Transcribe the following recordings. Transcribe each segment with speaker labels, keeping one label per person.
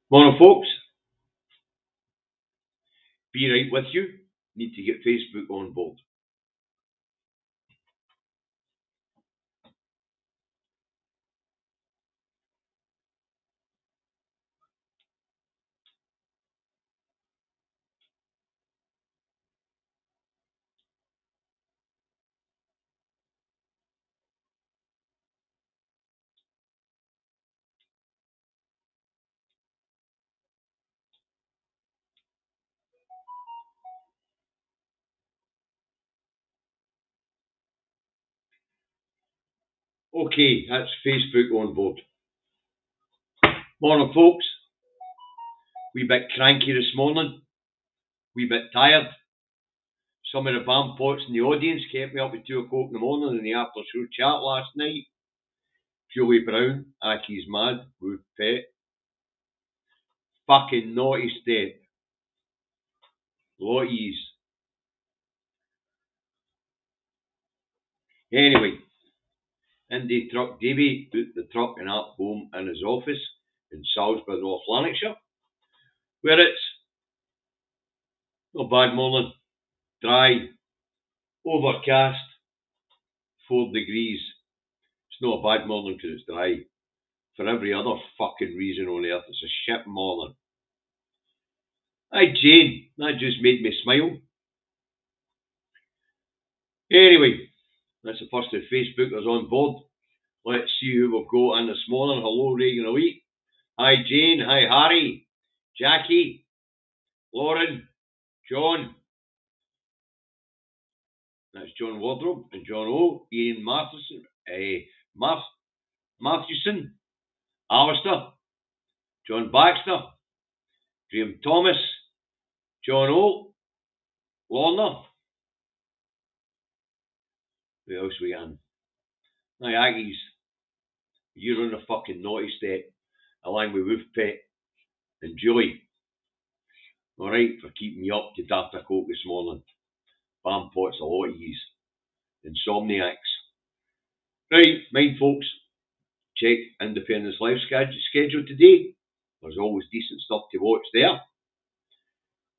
Speaker 1: Morning, folks. Be right with you. Need to get Facebook on board. Okay, that's Facebook on board. Morning, folks. Wee bit cranky this morning. Wee bit tired. Some of the bampots in the audience kept me up at 2 o'clock in the morning in the after show chat last night. Julie Brown, Aki's mad, Wolf Pet. Fucking naughty step. Lotties. Anyway, Indy Truck Davy put the truck and up home in his office in Salisbury, North Lanarkshire, where it's not bad morning, dry, overcast, 4 degrees. It's not a bad morning because it's dry. For every other fucking reason on earth, it's a shit morning. Hi, Jane. That just made me smile. Anyway, that's the first of Facebookers on board. Let's see who we've got in this morning. Hello, Reagan Elite. Hi, Jane. Hi, Harry. Jackie. Lauren. John. That's John Wardrobe and John O. Ian Matheson. Mathewson. Alistair. John Baxter. Graham Thomas. John O. Lorna. Who else we got? Hi, Aggies. You're on the fucking naughty step, along with Wolf Pet and Julie. Alright, for keeping me up to Dr. Coke this morning. Bampots, a lot of yous. Insomniacs. Right, mind folks, check Independence Live schedule today. There's always decent stuff to watch there.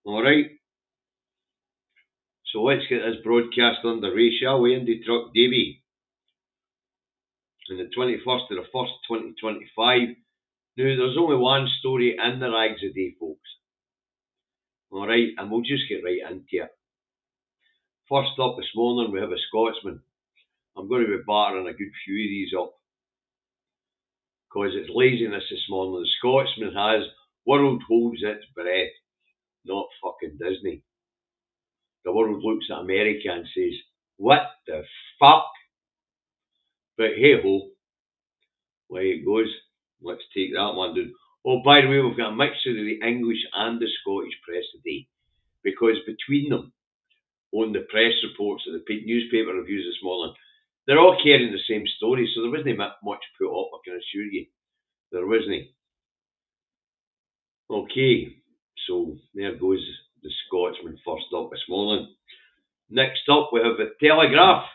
Speaker 1: Alright. So let's get this broadcast underway, shall we? Indy Truck Davy. On the 21st of the 1st, 2025. Now, there's only one story in the rags a day, folks. Alright, and we'll just get right into it. First up this morning, we have a Scotsman. I'm going to be battering a good few of these up. Because it's laziness this morning. The Scotsman has world holds its breath, not fucking Disney. The world looks at America and says, what the fuck? But hey ho, way it goes. Let's take that one down. Oh, by the way, we've got a mixture of the English and the Scottish press today. Because between them, on the press reports and the newspaper reviews this morning, they're all carrying the same story, so there wasn't much put up, I can assure you. There wasn't. Okay, so there goes the Scotsman first up this morning. Next up, we have the Telegraph.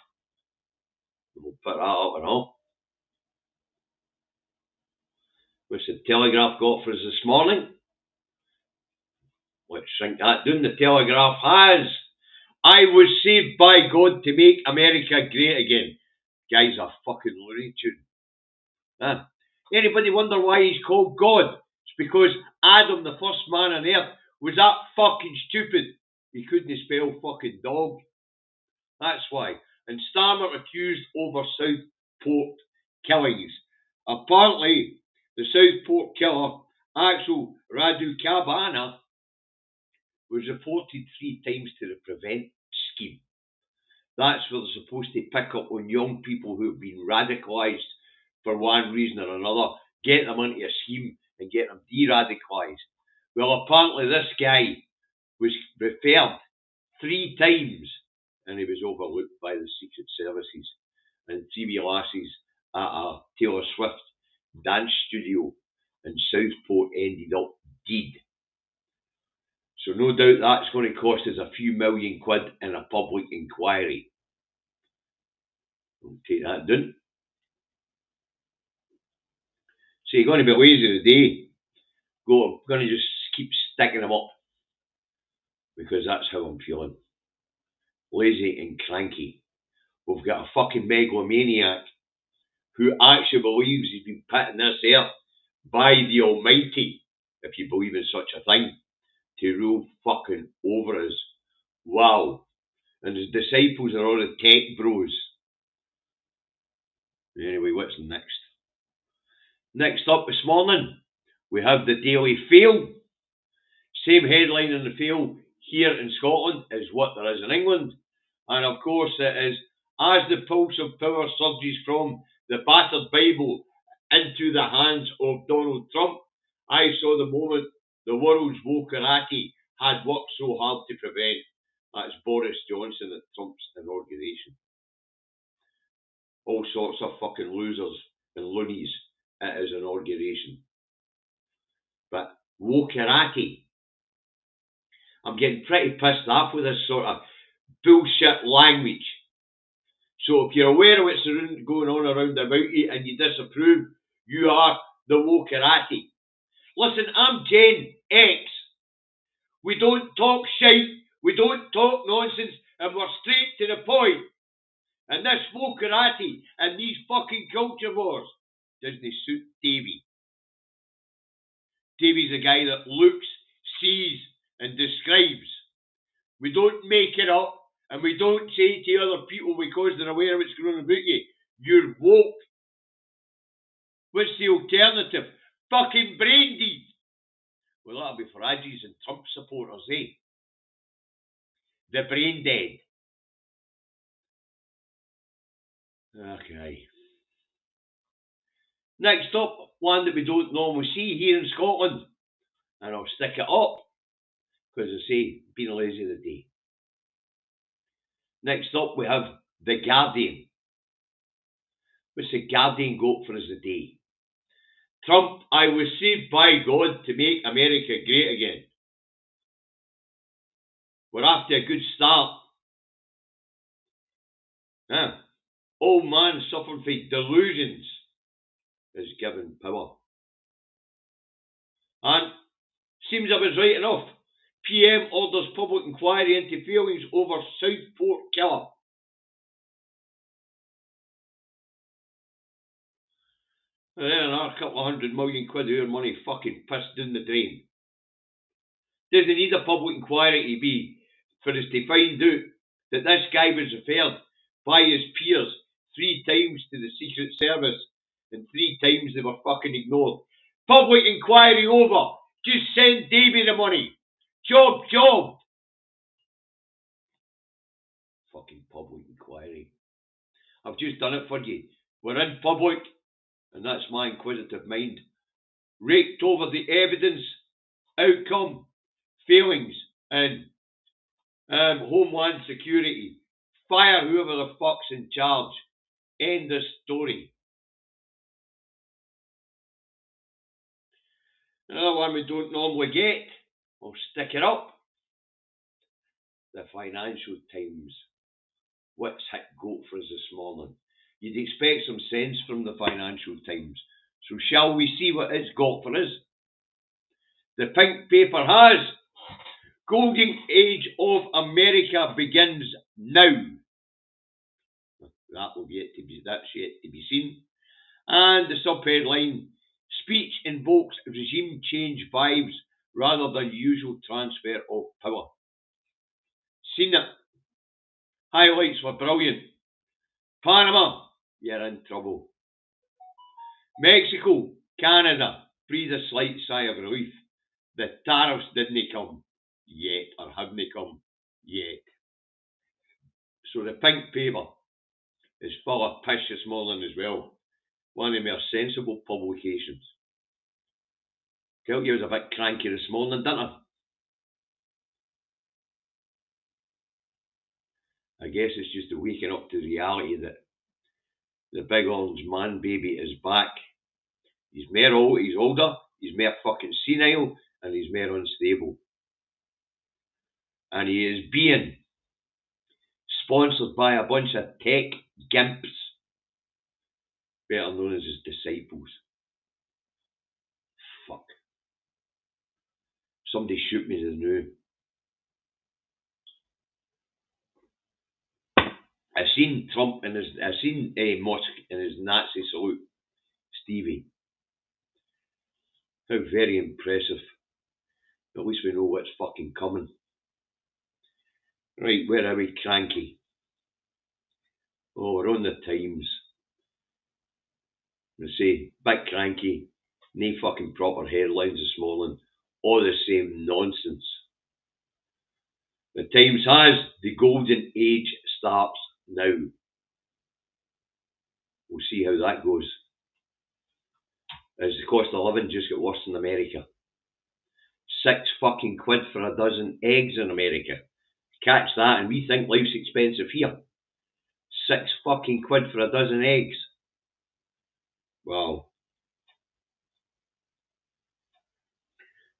Speaker 1: We'll put that up and all. What's the Telegraph got for us this morning? Let's shrink that down. The Telegraph has, I was saved by God to make America great again. Guy's a fucking Looney Tune. Huh? Anybody wonder why he's called God? It's because Adam, the first man on earth, was that fucking stupid. He couldn't spell fucking dog. That's why. And Starmer accused over Southport killings. Apparently, the Southport killer, Axel Raducabana, was reported 3 times to the Prevent scheme. That's where they're supposed to pick up on young people who have been radicalised for one reason or another, get them into a scheme and get them de-radicalised. Well, apparently this guy was referred 3 times and he was overlooked by the Secret Services. And 3 wee lassies at a Taylor Swift dance studio in Southport ended up dead. So no doubt that's going to cost us a few million quid in a public inquiry. We'll take that down. So you're going to be lazy today. I'm going to just keep sticking them up because that's how I'm feeling. Lazy and cranky. We've got a fucking megalomaniac who actually believes he's been put in this earth by the Almighty, if you believe in such a thing, to rule fucking over us. Wow. And his disciples are all the tech bros. Anyway, what's next? Next up this morning, we have the Daily Fail. Same headline in the Fail here in Scotland as what there is in England. And of course it is, as the pulse of power surges from the battered Bible into the hands of Donald Trump, I saw the moment the world's wokerati had worked so hard to prevent. That's Boris Johnson at Trump's inauguration. All sorts of fucking losers and loonies at his inauguration. But wokerati, I'm getting pretty pissed off with this sort of bullshit language. So if you're aware of what's going on around about you and you disapprove, you are the wokerati. Listen, I'm Gen X. We don't talk shite, we don't talk nonsense, and we're straight to the point. And this wokerati and these fucking culture wars doesn't suit Davy. Davy's a guy that looks, sees, and describes. We don't make it up, and we don't say to other people because they're aware of what's going on about you, you're woke. What's the alternative? Fucking brain deed. Well, that'll be for Adgies and Trump supporters, eh? The brain dead. Okay. Next up, one that we don't normally see here in Scotland, and I'll stick it up because I say, being lazy the day. Next up, we have The Guardian. What's The Guardian got for us today? Trump, I was saved by God to make America great again. We're after a good start. Old man suffering from delusions is given power. And seems I was right enough. PM orders public inquiry into failings over Southport killer. And then another couple of £100 million of our money fucking pissed down the drain. Doesn't need a public inquiry to be for us to find out that this guy was referred by his peers 3 times to the Secret Service and 3 times they were fucking ignored. Public inquiry over. Just send Davy the money. Job. Fucking public inquiry. I've just done it for you. We're in public, and that's my inquisitive mind. Raked over the evidence, outcome, failings, and Homeland Security. Fire whoever the fuck's in charge. End the story. Another one we don't normally get. I'll stick it up. The Financial Times. What's hit goat for us this morning? You'd expect some sense from the Financial Times. So shall we see what it's got for us? The pink paper has Golden Age of America begins now. That's yet to be seen. And the subheadline, speech invokes regime change vibes rather than usual transfer of power. Seen it. Highlights were brilliant. Panama, you're in trouble. Mexico, Canada, breathe a slight sigh of relief. The tariffs didn't come yet, or haven't come yet. So the pink paper is full of pish this morning as well. One of the more sensible publications. Felt you was a bit cranky this morning, didn't I? I guess it's just waking up to the reality that the big orange man baby is back. He's older, he's more fucking senile, and he's more unstable. And he is being sponsored by a bunch of tech gimps, better known as his disciples. Fuck. Somebody shoot me the new. I've seen Trump and I've seen Musk in his Nazi salute. Stevie. How very impressive. At least we know what's fucking coming. Right, where are we? Cranky. Oh, we're on the Times. They say, big cranky. No fucking proper headlines this morning. All the same nonsense. The Times has the golden age starts now. We'll see how that goes. As the cost of living just got worse in America. £6 fucking for a dozen eggs in America. Catch that, and we think life's expensive here. £6 fucking for a dozen eggs. Wow.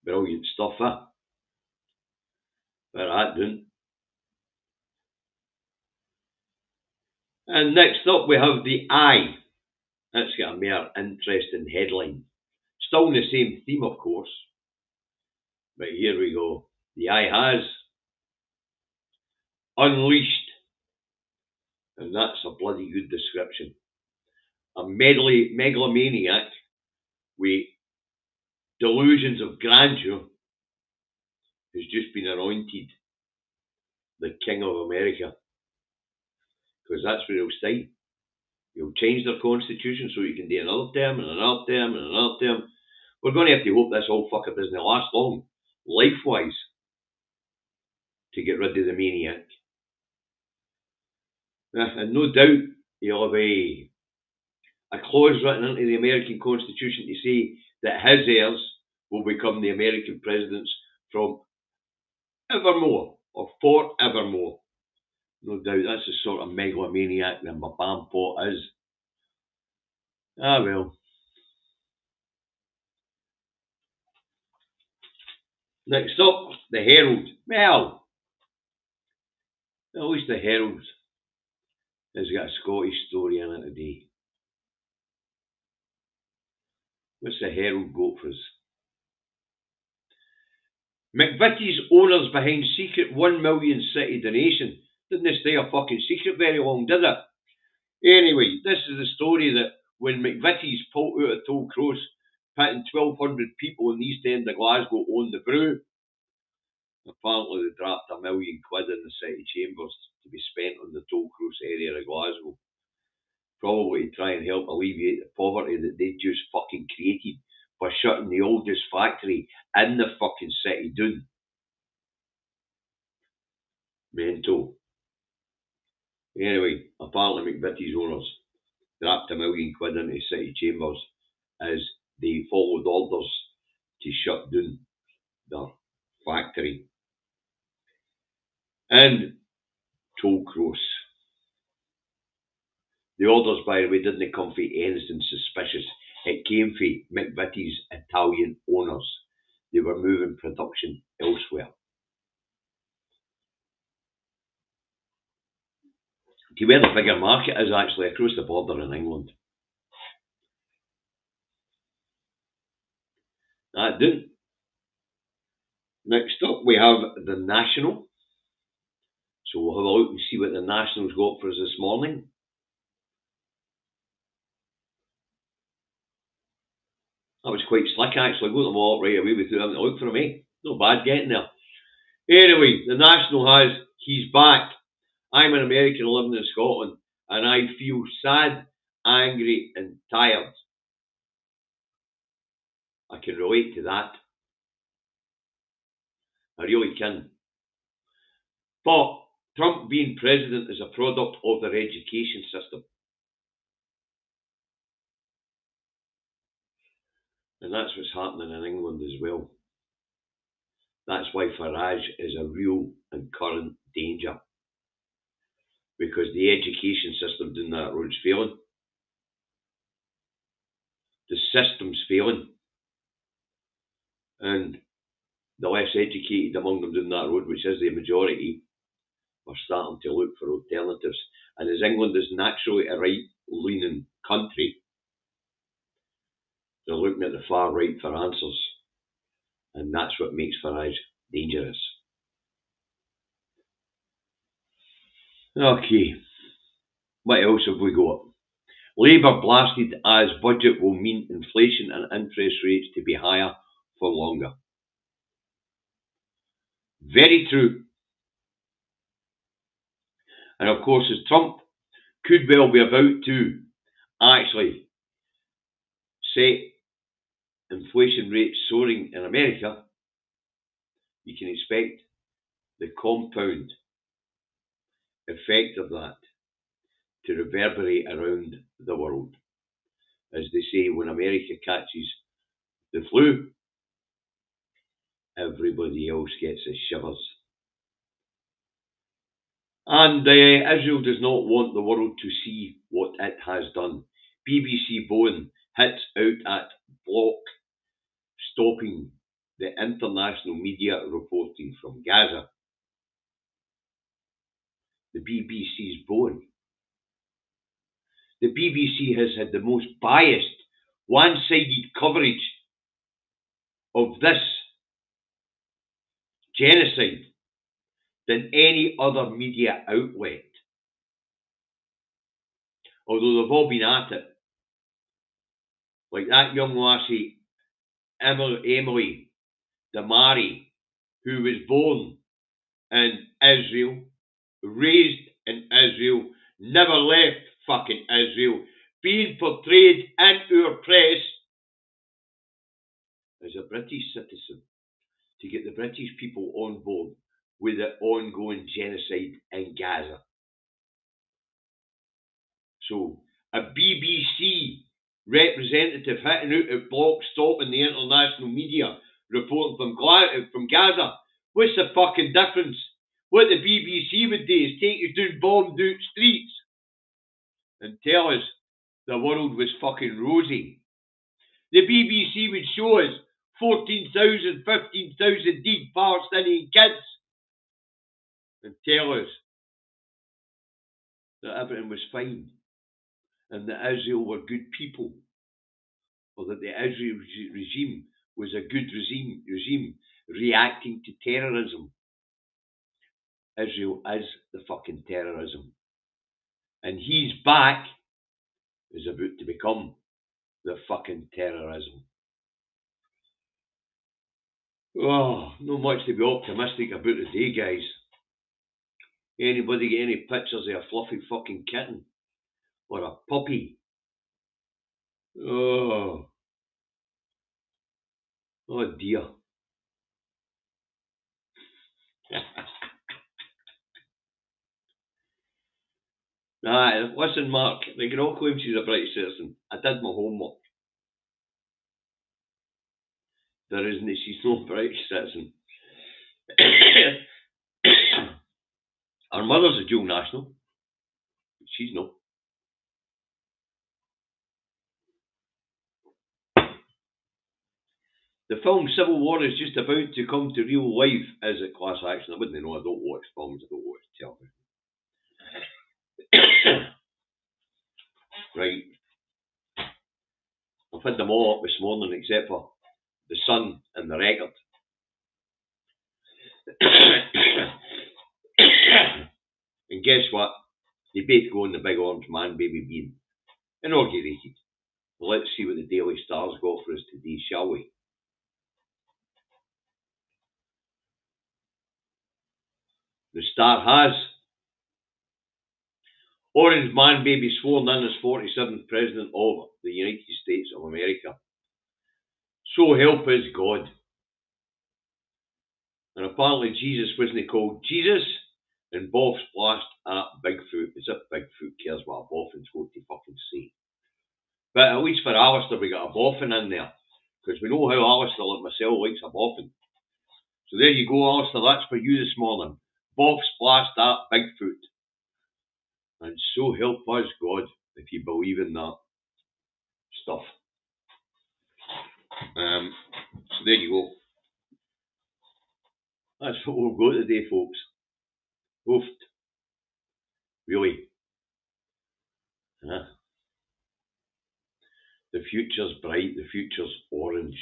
Speaker 1: Brilliant stuff, huh? Where that doing? And next up we have the Eye. That's got a more interesting headline. Still in the same theme, of course. But here we go. The Eye has unleashed, and that's a bloody good description, a megalomaniac with delusions of grandeur has just been anointed the King of America. Because that's where he'll stay. He'll change their constitution so he can do another term and another term and another term. We're going to have to hope this old fucker doesn't last long, life-wise, to get rid of the maniac. And no doubt he'll have a clause written into the American Constitution to say that his heirs will become the American presidents from evermore, or forevermore. No doubt that's the sort of megalomaniac that my Bampot is. Ah well. Next up, the Herald. Well, at least the Herald has got a Scottish story in it today. What's the Herald got for us? McVitie's owners behind secret $1 million city donation. Didn't stay a fucking secret very long, did it? Anyway, this is the story that when McVitie's pulled out of Toll Cross, pitting 1,200 in the east end of Glasgow on the brew, apparently they dropped £1 million in the city chambers to be spent on the Toll Cross area of Glasgow. Probably to try and help alleviate the poverty that they just fucking created by shutting the oldest factory in the fucking city down. Mental. Anyway, apparently McVitie's owners dropped £1 million into city chambers as they followed orders to shut down their factory. And Toll Cross. The orders, by the way, didn't come from anything suspicious. It came from McVitie's Italian owners. They were moving production elsewhere. To where the bigger market is actually across the border in England. That done. Next up we have the National. So we'll have a look and see what the National's got for us this morning. That was quite slick actually. Got them all right away without having to look for them, eh? Not bad getting there. Anyway, the National has, he's back. I'm an American living in Scotland and I feel sad, angry and tired. I can relate to that. I really can. But Trump being president is a product of their education system. And that's what's happening in England as well. That's why Farage is a real and current danger. Because the education system down that road's failing. The system's failing. And the less educated among them down that road, which is the majority, are starting to look for alternatives. And as England is naturally a right-leaning country, they're looking at the far right for answers. And that's what makes for us dangerous. Okay, what else have we got? Labour blasted as budget will mean inflation and interest rates to be higher for longer. Very true. And of course, as Trump could well be about to actually set inflation rates soaring in America, you can expect the compound effect of that to reverberate around the world. As they say, when America catches the flu, everybody else gets the shivers. And Israel does not want the world to see what it has done. BBC Bowen hits out at Block stopping the international media reporting from Gaza. The BBC's Bowen. The BBC has had the most biased, one-sided coverage of this genocide than any other media outlet. Although they've all been at it. Like that young lassie, Emily Damari, who was born in Israel, raised in Israel, never left fucking Israel, being portrayed in our press as a British citizen to get the British people on board with the ongoing genocide in Gaza. So, a BBC representative hitting out at Block stopping the international media reporting from Gaza. What's the fucking difference? What the BBC would do is take us down bombed out streets and tell us the world was fucking rosy. The BBC would show us 14,000, 15,000 dead Palestinian kids and tell us that everything was fine and that Israel were good people, or that the Israel regime was a good regime reacting to terrorism. Israel is the fucking terrorism. And his back is about to become the fucking terrorism. Oh, not much to be optimistic about today, guys. Anybody get any pictures of a fluffy fucking kitten? Or a puppy? Oh dear. Listen, Mark, they can all claim she's a British citizen. I did my homework. There isn't, she's not a British citizen. Her mother's a dual national. She's not. The film Civil War is just about to come to real life as a class action. I wouldn't know, I don't watch films, I don't watch television. Right. I've had them all up this morning except for the Sun and the Record. And guess what? They both go on the big orange man baby bean. Inaugurated. Let's see what the Daily Star's got for us today, shall we? The Star has Orange Man Baby sworn in as 47th President of the United States of America. So help us God. And apparently Jesus wasn't called Jesus, and Boff splashed at Bigfoot, as if Bigfoot cares what a boffin's got to fucking say. But at least for Alistair we got a boffin in there, because we know how Alistair like myself likes a boffin. So there you go, Alistair, that's for you this morning. Boff splashed at Bigfoot. And so help us God, if you believe in that stuff. So there you go. That's what we'll go today, folks. Oofed. Really. The future's bright, the future's orange.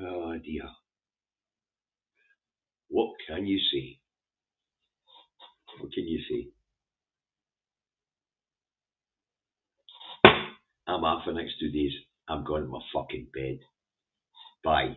Speaker 1: Oh dear. What can you say? What can you say? I'm out for the next 2 days. I'm going to my fucking bed. Bye.